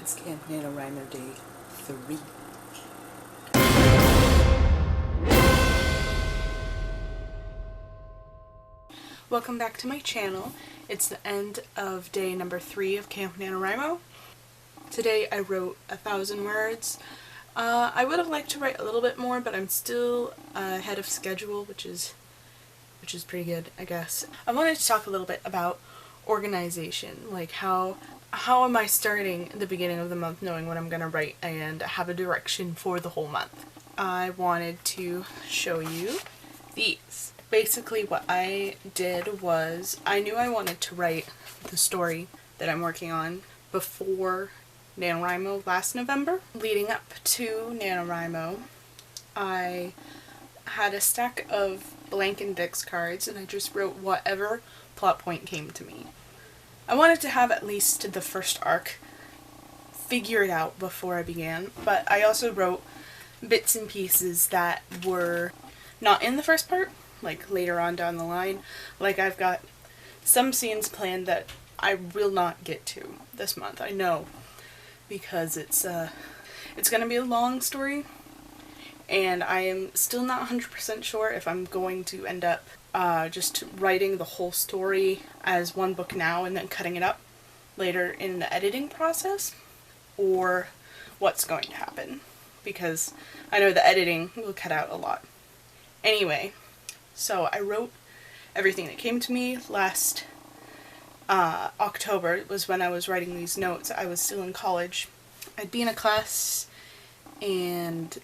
It's Camp NaNoWriMo Day 3. Welcome back to my channel. It's the end of day number 3 of Camp NaNoWriMo. Today I wrote 1,000 words. I would have liked to write a little bit more, but I'm still ahead of schedule, which is pretty good, I guess. I wanted to talk a little bit about organization, like how am I starting at the beginning of the month knowing what I'm going to write and have a direction for the whole month. I wanted to show you these. Basically what I did was I knew I wanted to write the story that I'm working on before NaNoWriMo last November. Leading up to NaNoWriMo, I had a stack of blank index cards and I just wrote whatever plot point came to me. I wanted to have at least the first arc figured out before I began, but I also wrote bits and pieces that were not in the first part, like later on down the line. Like I've got some scenes planned that I will not get to this month, I know, because it's going to be a long story, and I am still not 100% sure if I'm going to end up just writing the whole story as one book now and then cutting it up later in the editing process, or what's going to happen, because I know the editing will cut out a lot. Anyway, so I wrote everything that came to me last October. It was when I was writing these notes. I was still in college. I'd be in a class and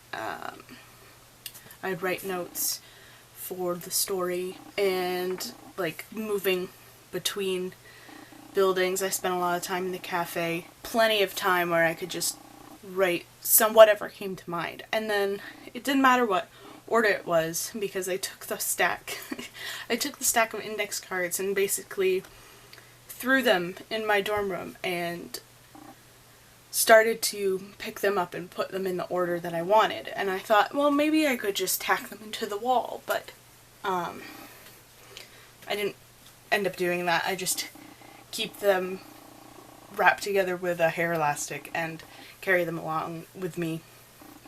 I'd write notes for the story, and like moving between buildings. I spent a lot of time in the cafe. Plenty of time where I could just write whatever came to mind. And then it didn't matter what order it was, because I took the stack of index cards and basically threw them in my dorm room and started to pick them up and put them in the order that I wanted. And I thought, well, maybe I could just tack them into the wall, but I didn't end up doing that. I just keep them wrapped together with a hair elastic and carry them along with me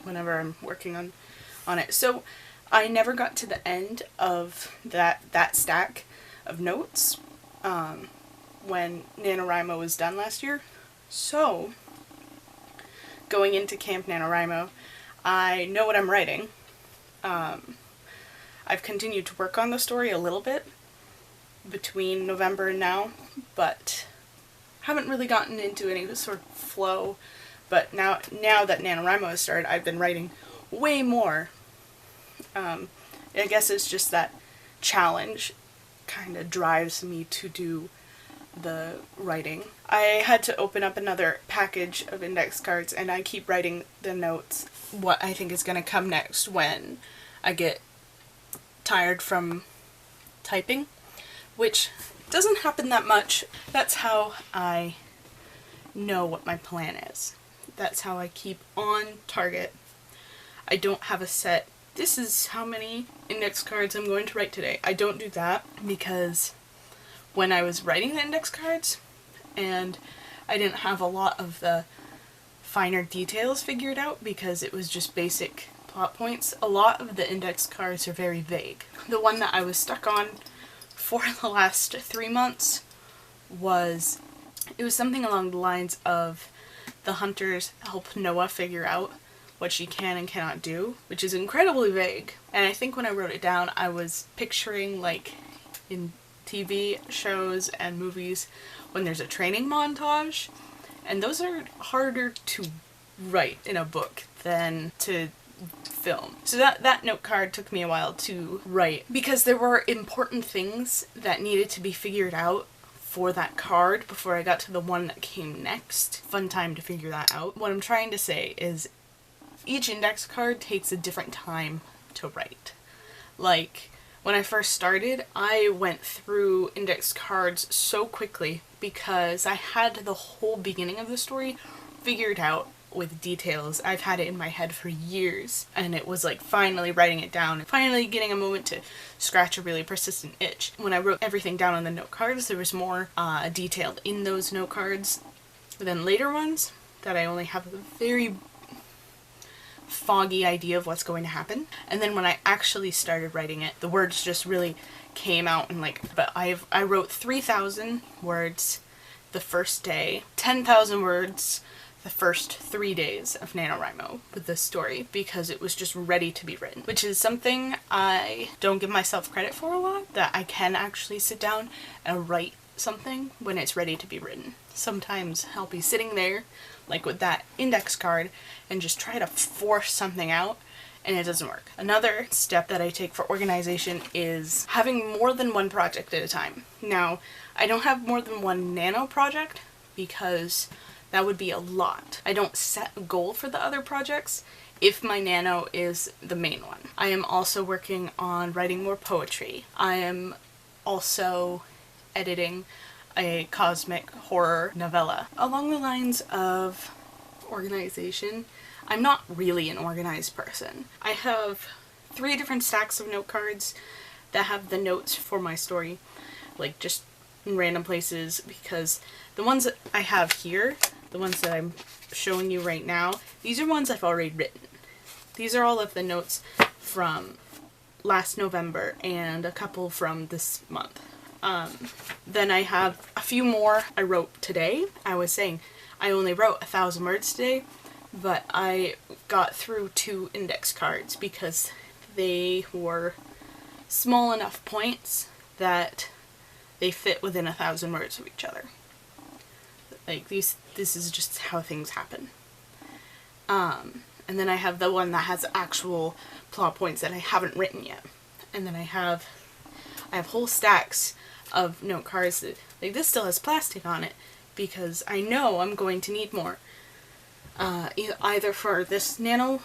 whenever I'm working on it. So I never got to the end of that stack of notes when NaNoWriMo was done last year. So going into Camp NaNoWriMo, I know what I'm writing. I've continued to work on the story a little bit between November and now, but haven't really gotten into any sort of flow. But now that NaNoWriMo has started, I've been writing way more. I guess it's just that challenge kind of drives me to do the writing. I had to open up another package of index cards, and I keep writing the notes, what I think is going to come next when I get tired from typing, which doesn't happen that much. That's how I know what my plan is. That's how I keep on target. I don't have a set, this is how many index cards I'm going to write today. I don't do that, because when I was writing the index cards and I didn't have a lot of the finer details figured out because it was just basic plot points, a lot of the index cards are very vague. The one that I was stuck on for the last 3 months was something along the lines of the hunters help Noah figure out what she can and cannot do, which is incredibly vague. And I think when I wrote it down, I was picturing like in TV shows and movies when there's a training montage, and those are harder to write in a book than to film. So that note card took me a while to write, because there were important things that needed to be figured out for that card before I got to the one that came next. Fun time to figure that out. What I'm trying to say is each index card takes a different time to write. Like, when I first started, I went through index cards so quickly because I had the whole beginning of the story figured out with details. I've had it in my head for years, and it was like finally writing it down and finally getting a moment to scratch a really persistent itch. When I wrote everything down on the note cards, there was more detail in those note cards than later ones that I only have a very foggy idea of what's going to happen. And then when I actually started writing it, the words just really came out, and but I wrote 3,000 words the first day, 10,000 words the first 3 days of NaNoWriMo with this story, because it was just ready to be written, which is something I don't give myself credit for a lot, that I can actually sit down and write something when it's ready to be written. Sometimes I'll be sitting there, like with that index card, and just try to force something out, and it doesn't work. Another step that I take for organization is having more than one project at a time. Now, I don't have more than one nano project because that would be a lot. I don't set a goal for the other projects if my nano is the main one. I am also working on writing more poetry. I am also editing a cosmic horror novella. Along the lines of organization, I'm not really an organized person. I have 3 different stacks of note cards that have the notes for my story, like just in random places, because the ones that I have here, the ones that I'm showing you right now, these are ones I've already written. These are all of the notes from last November and a couple from this month. Then I have a few more I wrote today. I was saying I only wrote 1,000 words today, but I got through 2 index cards because they were small enough points that they fit within 1,000 words of each other. Like this is just how things happen. And then I have the one that has actual plot points that I haven't written yet. And then I have whole stacks of note cards that, like, this still has plastic on it because I know I'm going to need more. Either for this nano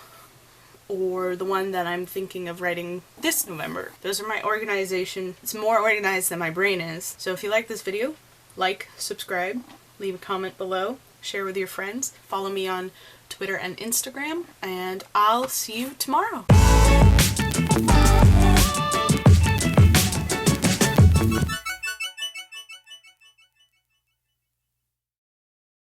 or the one that I'm thinking of writing this November. Those are my organization. It's more organized than my brain is. So if you like this video, like, subscribe, leave a comment below, share with your friends, follow me on Twitter and Instagram, and I'll see you tomorrow.